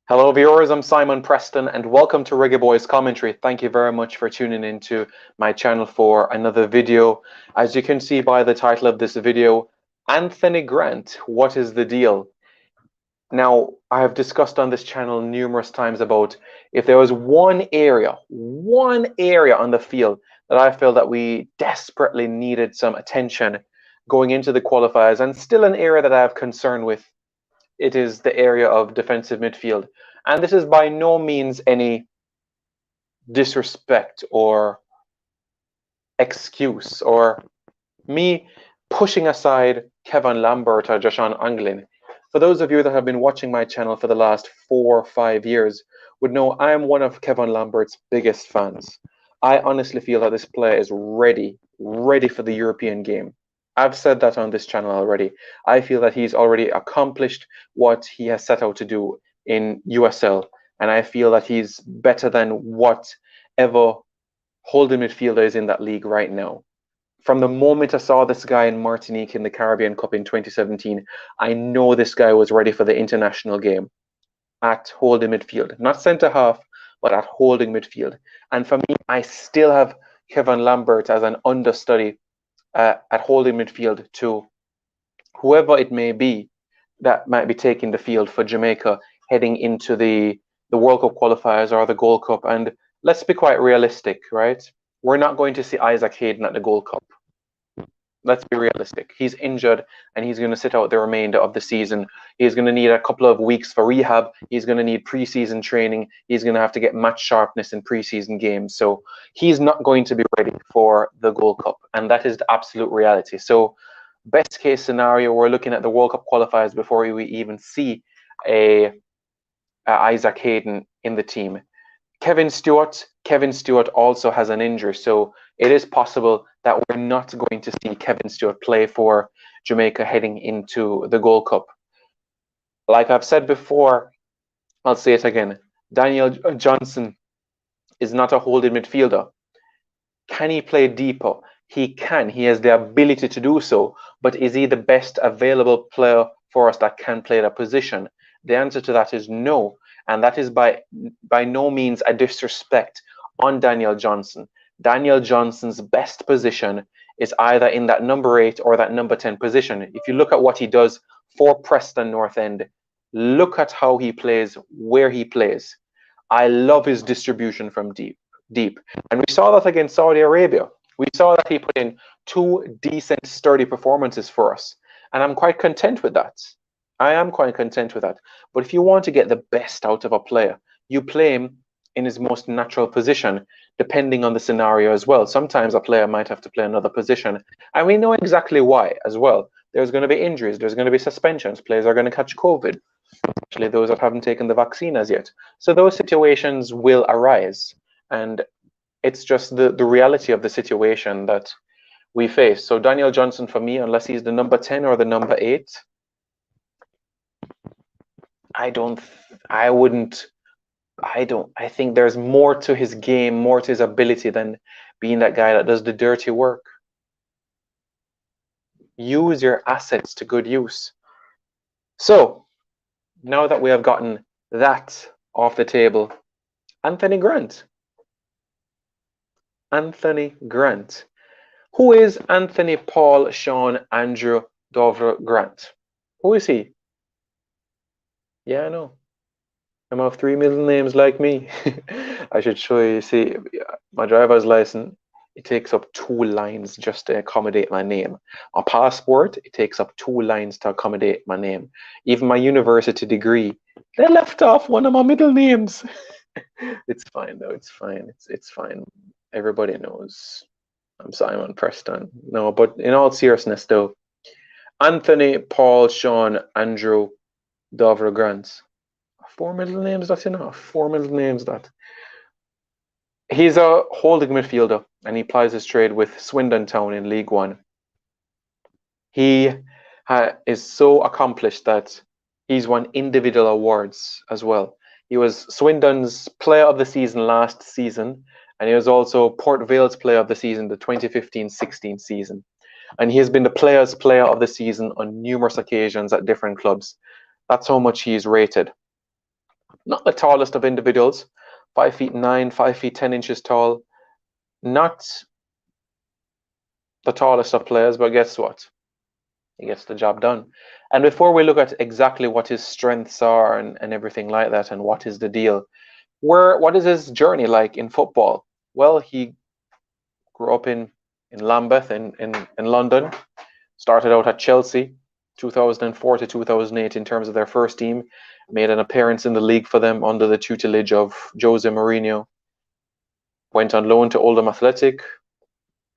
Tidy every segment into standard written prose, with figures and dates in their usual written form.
Hello, viewers. I'm Simon Preston, and welcome to Reggae Boyz commentary. Thank you very much for tuning into my channel for another video. As you can see by the title of this video, Anthony Grant, what is the deal? Now, I have discussed on this channel numerous times about if there was one area on the field that I feel that we desperately needed some attention going into the qualifiers, and still an area that I have concern with, it is the area of defensive midfield. And this is by no means any disrespect or excuse or me pushing aside Kevin Lambert or Joshan Anglin. For those of you that have been watching my channel for the last 4 or 5 years would know I am one of Kevin Lambert's biggest fans. I honestly feel that this player is ready for the European game. I've said that on this channel already. I feel that he's already accomplished what he has set out to do in USL, and I feel that he's better than whatever holding midfielder is in that league right now. From the moment I saw this guy in Martinique in the Caribbean Cup in 2017, I know this guy was ready for the international game at holding midfield. Not centre half, but at holding midfield. And for me, I still have Kevin Lambert as an understudy at holding midfield to whoever it may be that might be taking the field for Jamaica heading into the World Cup qualifiers or the Gold Cup. And let's be quite realistic, right? We're not going to see Isaac Hayden at the Gold Cup. Let's be realistic. He's injured and he's going to sit out the remainder of the season. He's going to need a couple of weeks for rehab. He's going to need preseason training. He's going to have to get match sharpness in preseason games. So he's not going to be ready for the Gold Cup. And that is the absolute reality. So best case scenario, we're looking at the World Cup qualifiers before we even see a Isaac Hayden in the team. Kevin Stewart also has an injury, so it is possible that we're not going to see Kevin Stewart play for Jamaica heading into the Gold Cup. Like I've said before, I'll say it again. Daniel Johnson is not a holding midfielder. Can he play deeper? He can. He has the ability to do so, but is he the best available player for us that can play that position? The answer to that is no. And that is by no means a disrespect on Daniel Johnson. Daniel Johnson's best position is either in that number 8 or that number 10 position. If you look at what he does for Preston North End, look at how he plays, where he plays. I love his distribution from deep. And we saw that against Saudi Arabia. We saw that he put in 2 decent, sturdy performances for us. And I'm quite content with that. I am quite content with that. But if you want to get the best out of a player, you play him in his most natural position, depending on the scenario as well. Sometimes a player might have to play another position. And we know exactly why as well. There's going to be injuries. There's going to be suspensions. Players are going to catch COVID, especially those that haven't taken the vaccine as yet. So those situations will arise. And it's just the reality of the situation that we face. So Daniel Johnson, for me, unless he's the number 10 or the number 8, I think there's more to his game, more to his ability than being that guy that does the dirty work. Use your assets to good use. So now that we have gotten that off the table, Anthony Grant. Anthony Grant. Who is Anthony Paul Sean Andrew Dover Grant? Who is he? Yeah, I know. I'm of 3 middle names like me. I should show you. See, my driver's license, it takes up 2 lines just to accommodate my name. A passport, it takes up 2 lines to accommodate my name. Even my university degree, they left off one of my middle names. It's fine though. It's fine. It's fine. Everybody knows I'm Simon Preston. No, but in all seriousness though, Anthony Paul Sean Andrew Dover Grant. 4 middle names, that's enough. 4 middle names, that. He's a holding midfielder and he plies his trade with Swindon Town in League One. He is so accomplished that he's won individual awards as well. He was Swindon's Player of the Season last season, and he was also Port Vale's Player of the Season the 2015-16 season. And he has been the Players' Player of the Season on numerous occasions at different clubs. That's how much he is rated. Not the tallest of individuals, 5'9", 5'10" tall. Not the tallest of players, but guess what? He gets the job done. And before we look at exactly what his strengths are and everything like that, and what is the deal, what is his journey like in football? Well, he grew up in Lambeth in London, started out at Chelsea, 2004 to 2008 in terms of their first team, made an appearance in the league for them under the tutelage of Jose Mourinho, went on loan to Oldham Athletic,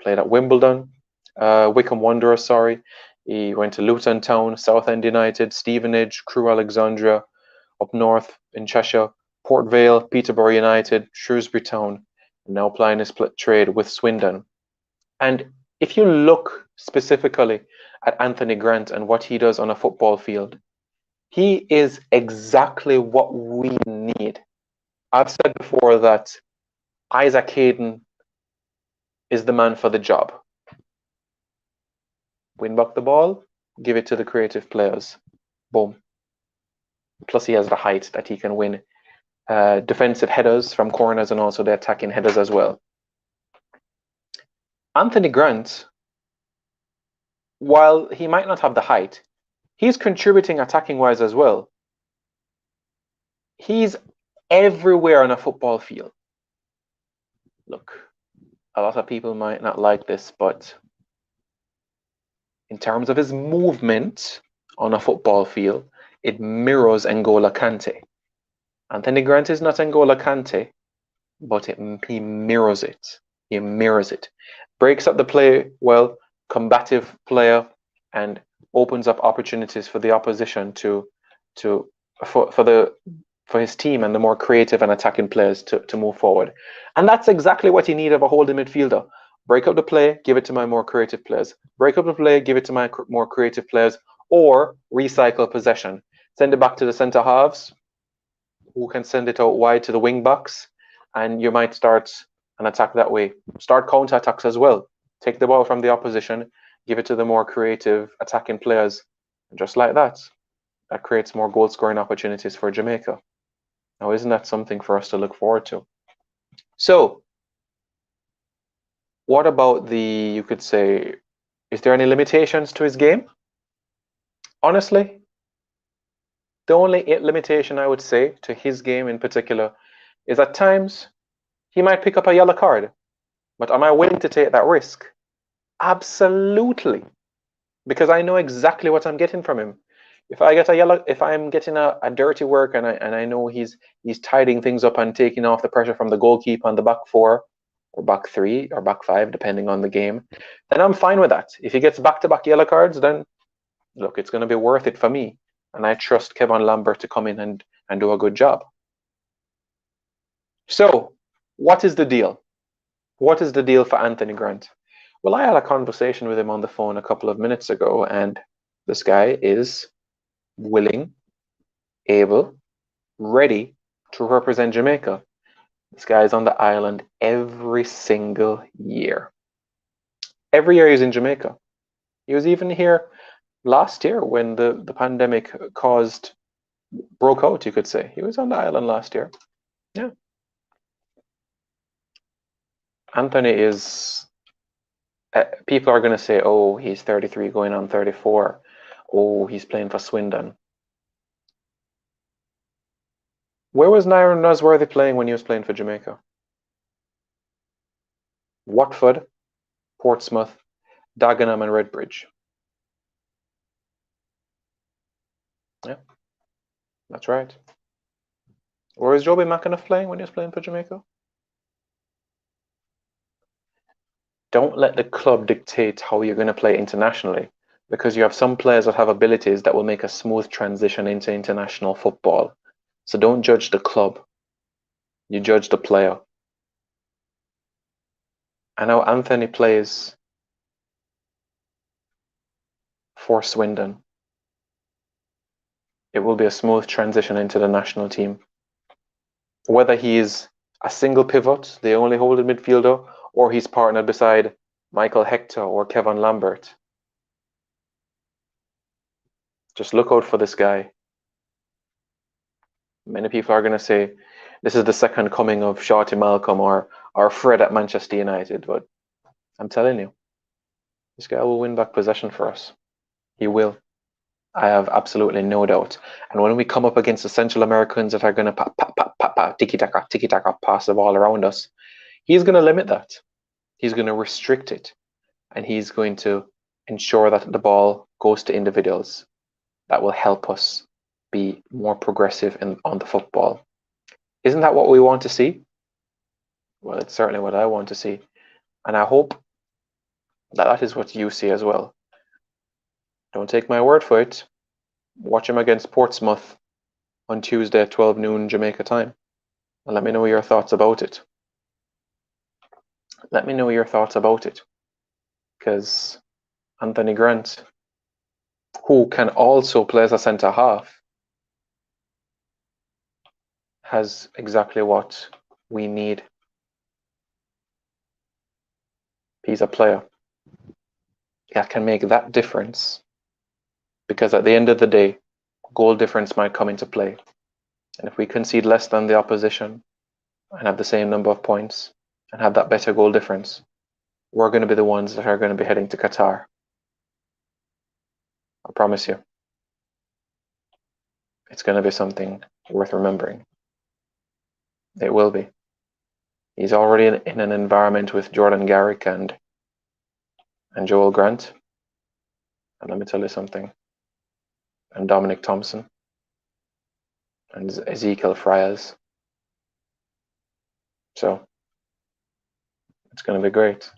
played at Wimbledon, Wycombe Wanderers, sorry. He went to Luton Town, Southend United, Stevenage, Crewe Alexandra, up north in Cheshire, Port Vale, Peterborough United, Shrewsbury Town, and now plying his trade with Swindon. And if you look specifically at Anthony Grant and what he does on a football field, he is exactly what we need. I've said before that Isaac Hayden is the man for the job. Win back the ball, give it to the creative players. Boom. Plus he has the height that he can win defensive headers from corners and also the attacking headers as well. Anthony Grant, while he might not have the height, he's contributing attacking wise as well. He's everywhere on a football field. Look, a lot of people might not like this, but in terms of his movement on a football field, it mirrors N'Golo Kante. Anthony Grant is not N'Golo Kante, but he mirrors it. He mirrors it. Breaks up the play well, combative player, and opens up opportunities for the opposition for his team and the more creative and attacking players to move forward. And that's exactly what you need of a holding midfielder. Break up the play, give it to my more creative players. Break up the play, give it to my more creative players, or recycle possession. Send it back to the centre halves, who can send it out wide to the wing backs, and you might start an attack that way. Start counter attacks as well. Take the ball from the opposition, give it to the more creative attacking players, and just like that, that creates more goal scoring opportunities for Jamaica. Now, isn't that something for us to look forward to? So, what about you could say, is there any limitations to his game? Honestly, the only limitation I would say to his game in particular is at times he might pick up a yellow card. But am I willing to take that risk? Absolutely. Because I know exactly what I'm getting from him. If I get a yellow, if I'm getting a dirty work and I know he's tidying things up and taking off the pressure from the goalkeeper on the back four or back three or back five, depending on the game, then I'm fine with that. If he gets back-to-back yellow cards, then look, it's going to be worth it for me. And I trust Kevin Lambert to come in and do a good job. So, what is the deal? What is the deal for Anthony Grant? Well, I had a conversation with him on the phone a couple of minutes ago, and this guy is willing, able, ready to represent Jamaica. This guy is on the island every single year. Every year he's in Jamaica. He was even here last year when the pandemic broke out, you could say. He was on the island last year. Yeah. Anthony is, people are going to say, oh, he's 33 going on 34. Oh, he's playing for Swindon. Where was Nyron Nosworthy playing when he was playing for Jamaica? Watford, Portsmouth, Dagenham and Redbridge. Yeah, that's right. Where was Joby McAnuff playing when he was playing for Jamaica? Don't let the club dictate how you're going to play internationally, because you have some players that have abilities that will make a smooth transition into international football. So don't judge the club. You judge the player. And how Anthony plays for Swindon, it will be a smooth transition into the national team. Whether he is a single pivot, the only holding midfielder, or he's partnered beside Michael Hector or Kevin Lambert. Just look out for this guy. Many people are going to say this is the second coming of Shorty Malcolm or Fred at Manchester United, but I'm telling you, this guy will win back possession for us. He will. I have absolutely no doubt. And when we come up against the Central Americans that are going to tiki-taka, pass the ball around us, he's going to limit that. He's going to restrict it. And he's going to ensure that the ball goes to individuals. That will help us be more progressive on the football. Isn't that what we want to see? Well, it's certainly what I want to see. And I hope that that is what you see as well. Don't take my word for it. Watch him against Portsmouth on Tuesday at 12 noon Jamaica time. And let me know your thoughts about it. Let me know your thoughts about it. Because Anthony Grant, who can also play as a centre half, has exactly what we need. He's a player that can make that difference, because at the end of the day, goal difference might come into play. And if we concede less than the opposition and have the same number of points and have that better goal difference, we're going to be the ones that are going to be heading to Qatar. I promise you. It's going to be something worth remembering. It will be. He's already in an environment with Jordan Garrick and Joel Grant. And let me tell you something. And Dominic Thompson. And Ezekiel Frias. So, it's going to be great.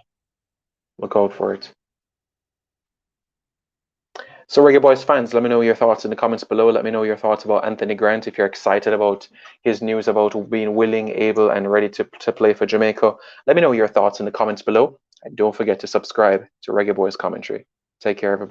Look out for it. So Reggae Boyz fans, let me know your thoughts in the comments below. Let me know your thoughts about Anthony Grant, if you're excited about his news about being willing, able, and ready to play for Jamaica. Let me know your thoughts in the comments below. And don't forget to subscribe to Reggae Boyz Commentary. Take care, everybody.